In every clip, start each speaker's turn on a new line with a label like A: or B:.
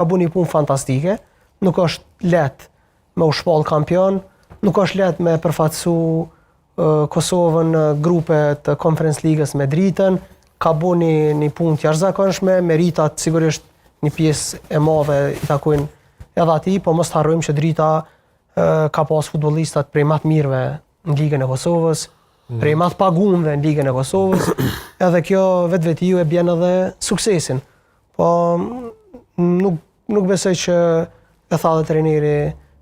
A: ka bu një punë fantastike, nuk është lehtë me u shpall kampion, nuk është lehtë me përfaqësu Kosovën në grupe të Conference Ligës me dritën, ka bu një punë të jashtëzakonshme, meritat sigurisht një pjesë e madhe i takojnë edhe atij, po mos të harrojmë që drita ka pas futbollistat prej më të mirëve në Ligën e Kosovës, prej më të paguamve në Ligën e Kosovës, edhe kjo vetveti ju e bjen edhe suksesin. Po nuk besoj që e tha dhe trajneri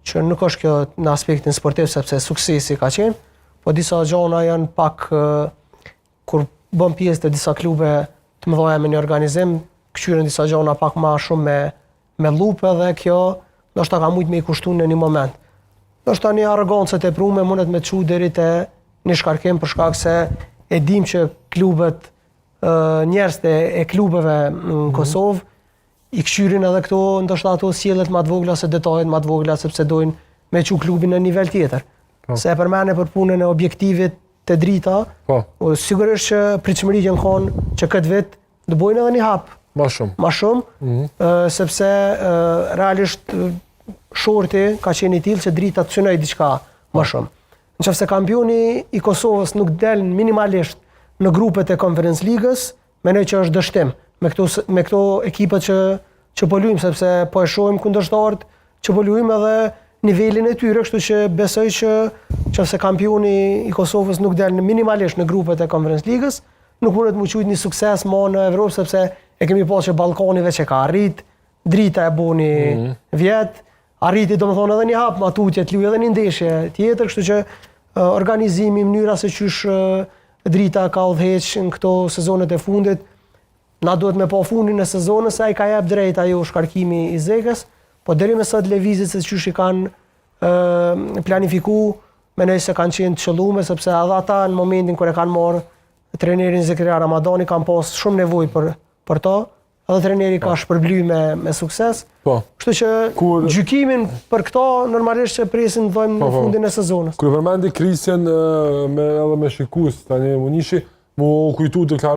A: që nuk është kjo në aspektin sportiv sepse suksesi ka qenë, po disa gjona janë pak kur bën pjesë të disa klube të mëdha me një organizim, kqyren disa gjona pak më shumë me lupë dhe kjo ndoshta ka mujt me i kushtu në një moment. Ndoshta një arrogancë e tepruar mundet me çu deri te një shkarkim për shkak se e dim që klubet njerëzit e klubeve në Kosovë i këshyrin edhe këto, ndoshta ato sjelljet më të vogla se detajet më të vogla sepse dojnë me çu klubin në nivel tjetër. Se e përmene për punën e objektivit të drita, sigurisht që pritshmëritë janë kanë që këtë vit do bojnë edhe një hap. Ma shumë, sepse realisht shorti ka qenë i tillë që drita të synoj diçka më shumë. Nëse kampioni i Kosovës nuk del minimalisht në grupet e Conference Ligës, mendoj që është dështim me këto ekipet që po luajmë, sepse po e shohim kundërshtarët që po luajmë edhe nivelin e tyre, kështu që besoj që nëse kampioni i Kosovës nuk del minimalisht në grupet e Conference Ligës, nuk mundet më quajt një sukses më në Evropë, sepse e kemi pasur që Ballkani veç e ka arrit, drita e buni vjet, arriti domethënë edhe një hap matutje të luajë edhe një ndeshje tjetër, kështu që organizimi, mënyra se qysh drita ka udhëheq në këto sezonet e fundit, na duhet me pa fundin e sezonit se ai ka jep drejt ajo shkarkimi i Zekës, po deri me sot lëvizjet se qysh i kanë planifikuar, mendoj se kanë qenë të qëlluar sepse edhe ata në momentin kur e kanë marrë trajnerin Zekria Ramadani kanë pas shumë nevojë për to, edhe trajneri ka shpërblyer me sukses. Kështu që gjykimin për këto normalisht që presin vëmë në fundin e sezonit.
B: Kur përmendi Kristian edhe me shikues tani Munishi, mu kujtu